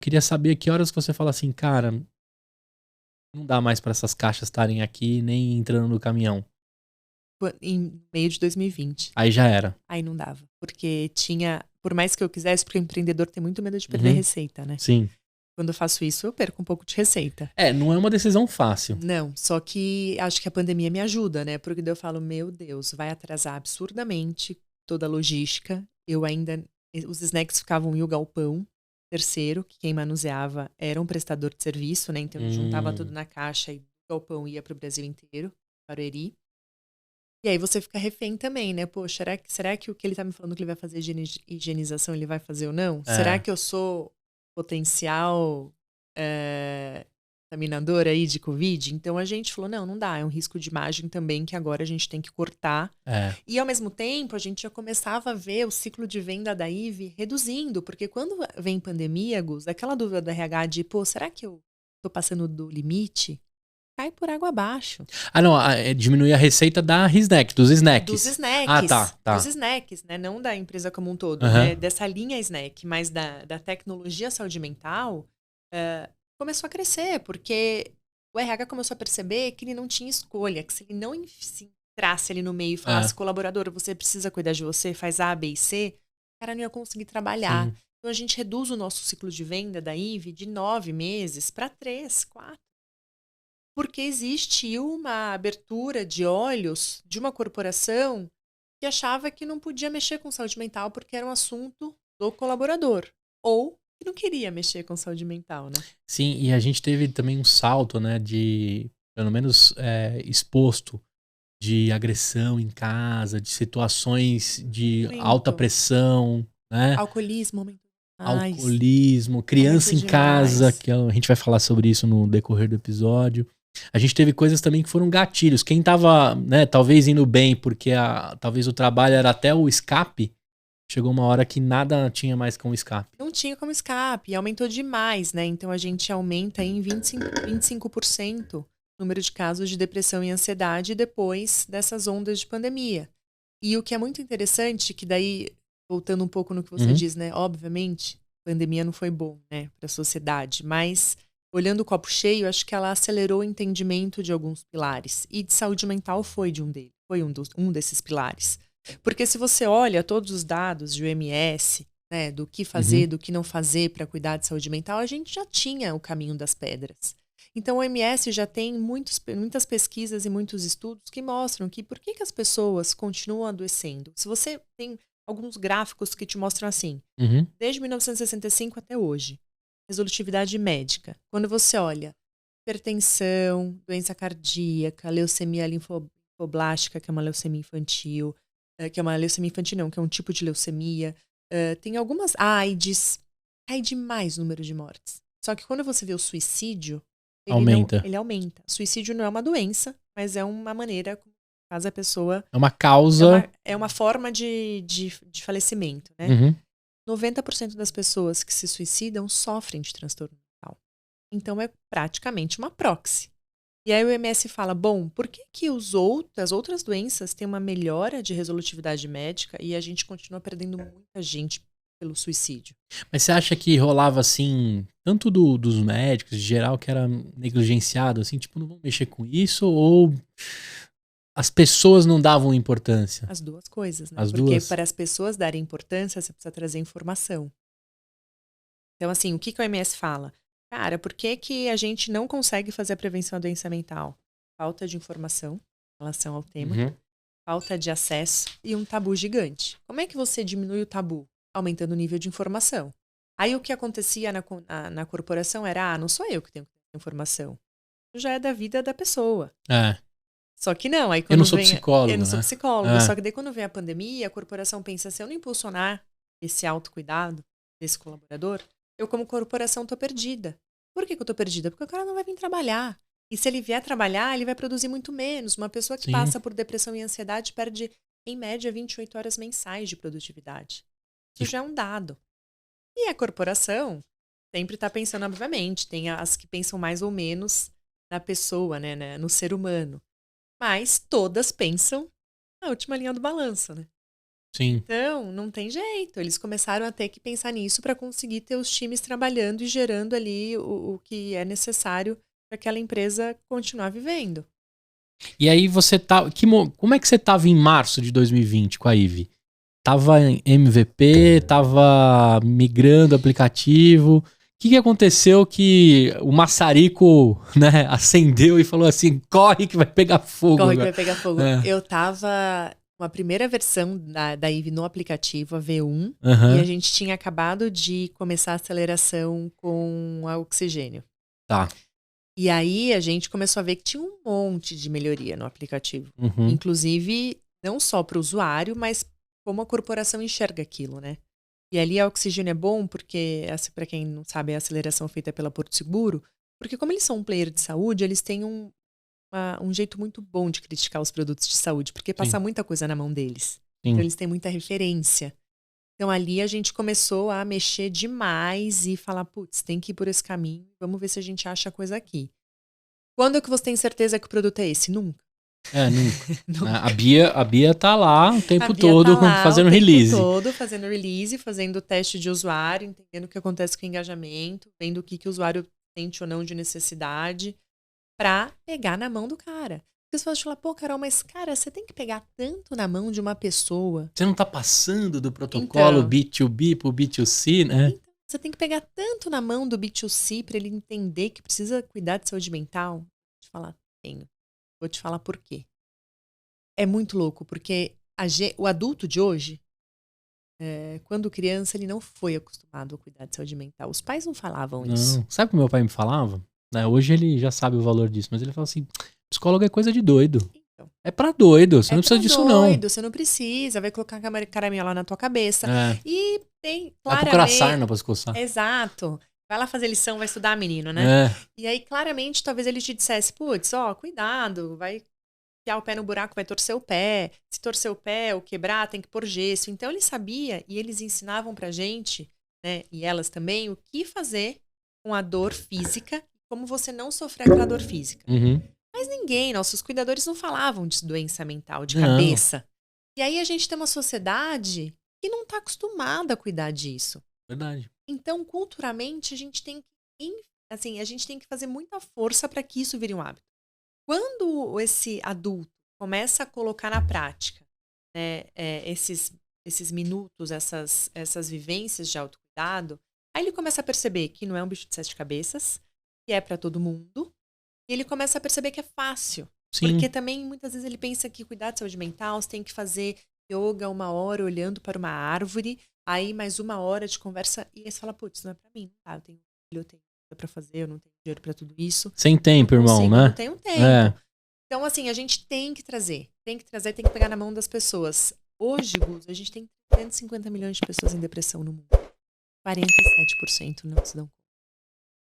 Queria saber que horas você fala assim, cara, não dá mais pra essas caixas estarem aqui nem entrando no caminhão. Em meio de 2020. Aí já era. Aí não dava. Porque tinha, por mais que eu quisesse, porque o empreendedor tem muito medo de perder Uhum. receita, né? Sim. Quando eu faço isso, eu perco um pouco de receita. Não é uma decisão fácil. Não, só que acho que a pandemia me ajuda, né? Porque daí eu falo, meu Deus, vai atrasar absurdamente toda a logística. Os snacks ficavam em o galpão terceiro, que quem manuseava era um prestador de serviço, né? Então ele juntava tudo na caixa e o galpão ia para o Brasil inteiro, para o Eri. E aí você fica refém também, né? Pô, será que o que ele tá me falando que ele vai fazer higienização, ele vai fazer ou não? Será É. que eu sou potencial contaminador aí de Covid? Então a gente falou, não dá, é um risco de imagem também que agora a gente tem que cortar. É. E ao mesmo tempo a gente já começava a ver o ciclo de venda da IVE reduzindo, porque quando vem pandemia, Gus, aquela dúvida do RH de, pô, será que eu tô passando do limite? Cai por água abaixo. Não, diminuir a receita da Snack, dos Dos snacks. Ah, snacks. Dos tá. snacks, né? Não da empresa como um todo, né? Aham. Dessa linha snack, mas da tecnologia saúde mental, começou a crescer, porque o RH começou a perceber que ele não tinha escolha, que se ele não se entrasse ali no meio e É. falasse, colaborador, você precisa cuidar de você, faz A, B e C, o cara não ia conseguir trabalhar. Sim. Então a gente reduz o nosso ciclo de venda da IVE de 9 meses para 3, 4. Porque existiu uma abertura de olhos de uma corporação que achava que não podia mexer com saúde mental porque era um assunto do colaborador. Ou que não queria mexer com saúde mental, né? Sim, e a gente teve também um salto, né, de, pelo menos, exposto de agressão em casa, de situações de alta Muito. pressão, né? Alcoolismo aumentou demais. Alcoolismo, Aumentou criança em casa, demais. que a gente vai falar sobre isso no decorrer do episódio. A gente teve coisas também que foram gatilhos. Quem tava, né, talvez indo bem, porque talvez o trabalho era até o escape, chegou uma hora que nada tinha mais como escape. Não tinha como escape, aumentou demais, né? Então a gente aumenta em 25% o número de casos de depressão e ansiedade depois dessas ondas de pandemia. E o que é muito interessante, que daí, voltando um pouco no que você Uhum. diz, né? Obviamente, a pandemia não foi bom, né, para a sociedade, mas olhando o copo cheio, acho que ela acelerou o entendimento de alguns pilares. E de saúde mental foi foi um desses pilares. Porque se você olha todos os dados de OMS, né, do que fazer, Uhum. do que não fazer para cuidar de saúde mental, a gente já tinha o caminho das pedras. Então, o OMS já tem muitas pesquisas e muitos estudos que mostram que por que as pessoas continuam adoecendo. Se você tem alguns gráficos que te mostram assim, Uhum. desde 1965 até hoje, resolutividade médica. Quando você olha hipertensão, doença cardíaca, leucemia linfoblástica, que é uma leucemia infantil, que é uma leucemia infantil não, que é um tipo de leucemia, tem algumas AIDS, cai demais o número de mortes. Só que quando você vê o suicídio, Aumenta. ele aumenta. Suicídio não é uma doença, mas é uma maneira como faz a pessoa. É uma causa. É uma forma de falecimento, né? Uhum. 90% das pessoas que se suicidam sofrem de transtorno mental. Então é praticamente uma proxy. E aí o MS fala, bom, por que que as outras doenças têm uma melhora de resolutividade médica e a gente continua perdendo muita gente pelo suicídio? Mas você acha que rolava assim, tanto dos médicos, de geral, que era negligenciado, assim, tipo, não vamos mexer com isso, ou as pessoas não davam importância? As duas coisas, né? As Porque duas? para as pessoas darem importância, você precisa trazer informação. Então, assim, o que que o OMS fala? Cara, por que que a gente não consegue fazer a prevenção da doença mental? Falta de informação em relação ao tema, Uhum. falta de acesso e um tabu gigante. Como é que você diminui o tabu? Aumentando o nível de informação. Aí o que acontecia na corporação era, não sou eu que tenho que ter informação. Já é da vida da pessoa. É. Só que não, aí Eu não quando sou vem. Eu não psicólogo, sou né? psicóloga, É. só que daí quando vem a pandemia, a corporação pensa, se eu não impulsionar esse autocuidado desse colaborador, eu como corporação tô perdida. Por que eu tô perdida? Porque o cara não vai vir trabalhar. E se ele vier trabalhar, ele vai produzir muito menos. Uma pessoa que Sim. passa por depressão e ansiedade perde, em média, 28 horas mensais de produtividade. E- Isso já é um dado. E a corporação sempre está pensando, obviamente, tem as que pensam mais ou menos na pessoa, né, no ser humano. Mas todas pensam na última linha do balanço, né? Sim. Então, não tem jeito. Eles começaram a ter que pensar nisso para conseguir ter os times trabalhando e gerando ali o que é necessário para aquela empresa continuar vivendo. E aí você tá. Como é que você tava em março de 2020 com a Ivy? Tava em MVP, tava migrando o aplicativo. O que aconteceu que o maçarico, né, acendeu e falou assim: corre que vai pegar fogo Corre que agora. vai pegar fogo. É. Eu tava com a primeira versão da Eve no aplicativo, a V1, Aham. e a gente tinha acabado de começar a aceleração com a Oxigênio. Tá. E aí a gente começou a ver que tinha um monte de melhoria no aplicativo. Uhum. Inclusive, não só para o usuário, mas como a corporação enxerga aquilo, né? E ali a Oxigênio é bom porque, para quem não sabe, a aceleração feita pela Porto Seguro, porque como eles são um player de saúde, eles têm um jeito muito bom de criticar os produtos de saúde, porque passa muita coisa na mão deles. Sim. Então eles têm muita referência. Então ali a gente começou a mexer demais e falar, putz, tem que ir por esse caminho, vamos ver se a gente acha coisa aqui. Quando é que você tem certeza que o produto é esse? Nunca. Nunca. Nunca. A Bia tá lá o tempo A Bia todo tá lá fazendo o tempo release. todo fazendo release, fazendo teste de usuário, entendendo o que acontece com o engajamento, vendo o que o usuário sente ou não de necessidade, pra pegar na mão do cara. Porque você pode falar, pô, Carol, mas cara, você tem que pegar tanto na mão de uma pessoa. Você não tá passando do protocolo Então, B2B pro B2C, né? então, você tem que pegar tanto na mão do B2C pra ele entender que precisa cuidar de saúde mental. Vou te falar, tenho. Vou te falar por quê. É muito louco, porque o adulto de hoje, quando criança, ele não foi acostumado a cuidar de saúde mental. Os pais não falavam isso. Não. Sabe o que meu pai me falava? Hoje ele já sabe o valor disso, mas ele fala assim: psicólogo é coisa de doido. Então, É pra doido, você não precisa disso, doido, não. você não precisa, vai colocar a caraminha lá na tua cabeça. É. E tem, Vai procurar claramente... sarna pra se coçar. Exato. Vai lá fazer lição, vai estudar, menino, né? É. E aí, claramente, talvez ele te dissesse, putz, ó, cuidado, vai enfiar o pé no buraco, vai torcer o pé. Se torcer o pé ou quebrar, tem que pôr gesso. Então, ele sabia e eles ensinavam pra gente, né, e elas também, o que fazer com a dor física, como você não sofrer aquela dor física. Uhum. Mas ninguém, nossos cuidadores não falavam de doença mental, de Não. cabeça. E aí a gente tem uma sociedade que não está acostumada a cuidar disso. Verdade. Então, culturalmente, a gente tem que fazer muita força para que isso vire um hábito. Quando esse adulto começa a colocar na prática, né, esses minutos, essas vivências de autocuidado, aí ele começa a perceber que não é um bicho de 7 cabeças, que é para todo mundo, e ele começa a perceber que é fácil. Sim. Porque também, muitas vezes, ele pensa que cuidar de saúde mental, você tem que fazer yoga 1 hora olhando para uma árvore, aí mais 1 hora de conversa, e aí você fala, putz, não é pra mim, não tá? Eu tenho filho, eu tenho coisa pra fazer, eu não tenho dinheiro pra tudo isso. Sem tempo, não irmão, consigo, né? Não tenho tempo. Então, assim, a gente tem que trazer, tem que pegar na mão das pessoas. Hoje, Gus, a gente tem 350 milhões de pessoas em depressão no mundo. 47% não se dão conta.